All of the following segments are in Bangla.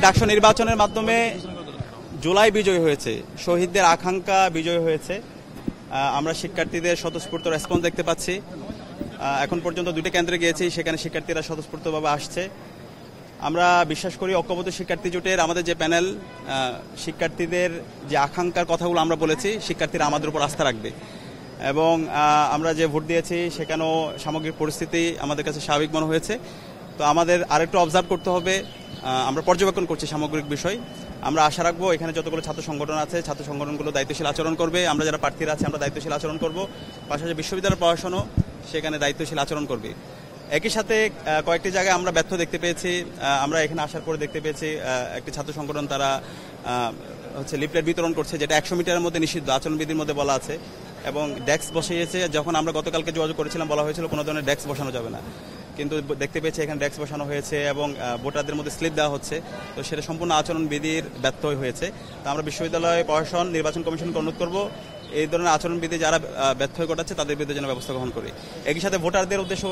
ডাকসু নির্বাচনের মাধ্যমে জুলাই বিজয় হয়েছে, শহীদদের আকাঙ্ক্ষা বিজয় হয়েছে। আমরা শিক্ষার্থীদের স্বতঃস্ফূর্ত রেসপন্স দেখতে পাচ্ছি। এখন পর্যন্ত 2টি কেন্দ্রে গিয়েছি, সেখানে শিক্ষার্থীরা স্বতঃস্ফূর্তভাবে আসছে। আমরা বিশ্বাস করি ঐক্যবদ্ধ শিক্ষার্থী জোটের আমাদের যে প্যানেল, শিক্ষার্থীদের যে আকাঙ্ক্ষার কথাগুলো আমরা বলেছি, শিক্ষার্থীরা আমাদের উপর আস্থা রাখবে। এবং আমরা যে ভোট দিয়েছি সেখানেও সামগ্রিক পরিস্থিতি আমাদের কাছে স্বাভাবিক মনে হয়েছে। তো আমাদের আরেকটু অবজার্ভ করতে হবে, আমরা পর্যবেক্ষণ করছি সামগ্রিক বিষয়। আমরা আশা রাখবো এখানে যতগুলো ছাত্র সংগঠন আছে, ছাত্র সংগঠনগুলো দায়িত্বশীল আচরণ করবে। আমরা যারা প্রার্থীরা আছে আমরা দায়িত্বশীল আচরণ করব। পাশাপাশি বিশ্ববিদ্যালয়ের পড়াশোনাও সেখানে দায়িত্বশীল আচরণ করবে। একই সাথে কয়েকটি জায়গায় আমরা ব্যর্থ দেখতে পেয়েছি। আমরা এখানে আসার পরে দেখতে পেয়েছি একটি ছাত্র সংগঠন তারা লিফলেট বিতরণ করছে, যেটা 100 মিটারের মধ্যে নিষিদ্ধ, আচরণবিধির মধ্যে বলা আছে। এবং ডেস্ক বসিয়েছে। যখন আমরা গতকালকে যোগাযোগ করেছিলাম বলা হয়েছিল কোনো ধরনের ডেস্ক বসানো যাবে না, কিন্তু দেখতে পেয়েছি এখানে ডেস্ক বসানো হয়েছে এবং ভোটারদের মধ্যে স্লিপ দেওয়া হচ্ছে। তো সেটা সম্পূর্ণ আচরণবিধির ব্যর্থ হয়েছে। তো আমরা বিশ্ববিদ্যালয় প্রশাসন, নির্বাচন কমিশনকে অনুরোধ করব এই ধরনের আচরণবিধি যারা ব্যর্থ হয়ে ঘটাচ্ছে তাদের বিরুদ্ধে যেন ব্যবস্থা গ্রহণ করি। একই সাথে ভোটারদের উদ্দেশ্য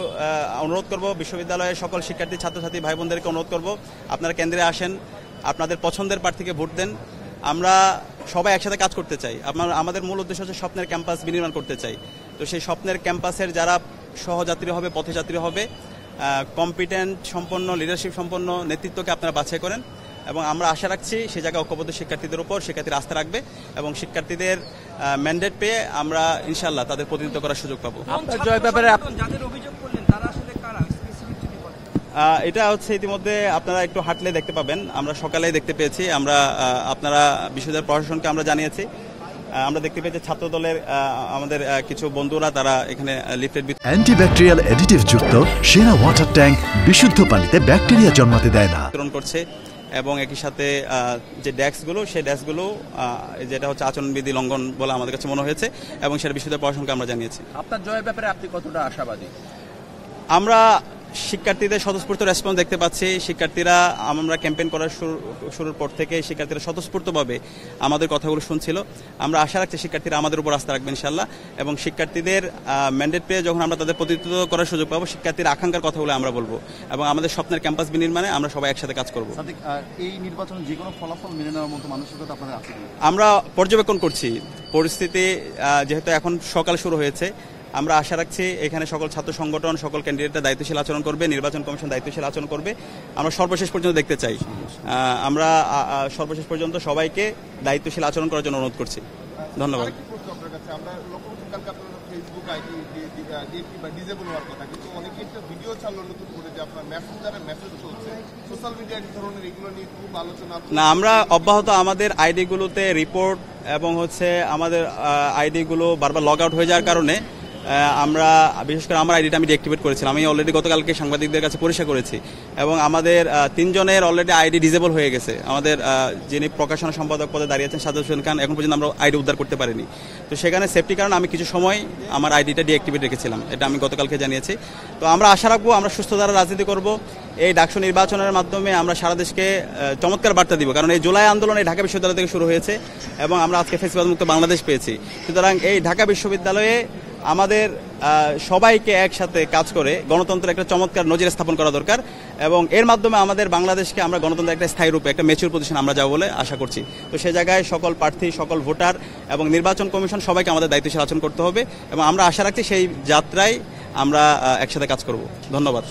অনুরোধ করব, বিশ্ববিদ্যালয়ের সকল শিক্ষার্থী ছাত্রছাত্রী ভাই বোনদেরকে অনুরোধ করব, আপনারা কেন্দ্রে আসেন, আপনাদের পছন্দের প্রার্থীকে ভোট দেন। আমরা সবাই একসাথে কাজ করতে চাই। আমাদের মূল উদ্দেশ্য হচ্ছে স্বপ্নের ক্যাম্পাস বিনির্মাণ করতে চাই। তো সেই স্বপ্নের ক্যাম্পাসের যারা সহযাত্রী হবে, পথযাত্রী হবে, কম্পিটেন্ট সম্পন্ন, লিডারশিপ সম্পন্ন নেতৃত্বকে আপনারা বাছাই করেন। এবং আমরা আশা রাখছি সেই জায়গায় ঐক্যবদ্ধ শিক্ষার্থীদের উপর শিক্ষার্থীরা আস্থা রাখবে এবং শিক্ষার্থীদের ম্যান্ডেট পেয়ে আমরা ইনশাআল্লাহ তাদের প্রতিনিধিত্ব করার সুযোগ পাবো। এটা হচ্ছে ইতিমধ্যে আপনারা একটু হাঁটলে দেখতে পাবেন, আমরা সকালেই দেখতে পেয়েছি। আমরা আপনারা বিশ্ববিদ্যালয় প্রশাসনকে আমরা জানিয়েছি। আমরা দেখতে পেয়েছি ছাত্র দলের আমাদের কিছু বন্ধুরা তারা এখানে লিফলেট অ্যান্টিব্যাকটেরিয়াল অ্যাডিটিভ যুক্ত সেরা ওয়াটার ট্যাঙ্ক বিশুদ্ধ পানিতে ব্যাকটেরিয়া জন্মাতে দেয় না বিতরণ করছে। এবং একই সাথে যে ডেস্কগুলো, সেই ডেস্কগুলো যেটা হচ্ছে আচরণবিধি লঙ্ঘন বলে আমাদের কাছে মনে হয়েছে এবং সেটা বিশ্ববিদ্যালয় প্রশাসনকে আমরা জানিয়েছি। আপনার জয়ের ব্যাপারে আপনি কতটা আশাবাদী? আমরা শিক্ষার্থীদের স্বতঃস্ফূর্ত রেসপন্স দেখতে পাচ্ছি। শিক্ষার্থীরা আমরা ক্যাম্পেইন করার শুরুর পর থেকে শিক্ষার্থীরা স্বতঃস্ফূর্তভাবে আমাদের কথাগুলো শুনছিল। আমরা আশা রাখছি শিক্ষার্থীরা আমাদের উপর আস্থা রাখবেন ইনশাআল্লাহ। এবং শিক্ষার্থীদের ম্যান্ডেট পেয়ে যখন আমরা তাদের প্রতিনিধিত্ব করার সুযোগ পাবো, শিক্ষার্থীর আকাঙ্ক্ষার কথাগুলো আমরা বলবো এবং আমাদের স্বপ্নের ক্যাম্পাস বিনির্মাণে আমরা সবাই একসাথে কাজ করবো। এই নির্বাচনে যে কোনো ফলাফল মেনে নেওয়ার মতো মানসিকতা আপনাদের আছে? আমরা পর্যবেক্ষণ করছি পরিস্থিতি, যেহেতু এখন সকাল শুরু হয়েছে। আমরা আশা রাখছি এখানে সকল ছাত্র সংগঠন, সকল ক্যান্ডিডেটরা দায়িত্বশীল আচরণ করবে, নির্বাচন কমিশন দায়িত্বশীল আচরণ করবে। আমরা সর্বশেষ পর্যন্ত দেখতে চাই। আমরা সর্বশেষ পর্যন্ত সবাইকে দায়িত্বশীল আচরণ করার জন্য অনুরোধ করছি। ধন্যবাদ। না, আমরা অব্যাহত আমাদের আইডিগুলোতে রিপোর্ট এবং হচ্ছে আমাদের আইডিগুলো বারবার লগ আউট হয়ে যাওয়ার কারণে আমরা বিশেষ করে আমার আইডিটা আমি ডিঅ্যাক্টিভেট করেছিলাম। আমি অলরেডি গতকালকে সাংবাদিকদের কাছে পরিষ্কার করেছি এবং আমাদের 3 জনের অলরেডি আইডি ডিজেবল হয়ে গেছে। আমাদের যিনি প্রকাশনা সম্পাদক পদে দাঁড়িয়েছেন সাজ্জাদ হোসেন খান, এখন পর্যন্ত আমরা আইডি উদ্ধার করতে পারিনি। তো সেখানে সেফটি কারণে আমি কিছু সময় আমার আইডিটা ডিঅ্যাক্টিভেট রেখেছিলাম, এটা আমি গতকালকে জানিয়েছি। তো আমরা আশা রাখবো আমরা সুস্থ ধারা রাজনীতি করব। এই ডাকসু নির্বাচনের মাধ্যমে আমরা সারা দেশকে চমৎকার বার্তা দিব, কারণ এই জুলাই আন্দোলন এই ঢাকা বিশ্ববিদ্যালয় থেকে শুরু হয়েছে এবং আমরা আজকে ফ্যাসিবাদ মুক্ত বাংলাদেশ পেয়েছি। সুতরাং এই ঢাকা বিশ্ববিদ্যালয়ে আমাদের সবাইকে একসাথে কাজ করে গণতন্ত্রের একটা চমৎকার নজির স্থাপন করা দরকার এবং এর মাধ্যমে আমাদের বাংলাদেশকে আমরা গণতন্ত্রের একটা স্থায়ী রূপে একটা ম্যাচিউর পজিশন আমরা যাবো বলে আশা করছি। তো সে জায়গায় সকল প্রার্থী, সকল ভোটার এবং নির্বাচন কমিশন সবাইকে আমাদের দায়িত্বশীল আচরণ করতে হবে এবং আমরা আশা রাখছি সেই যাত্রায় আমরা একসাথে কাজ করব। ধন্যবাদ।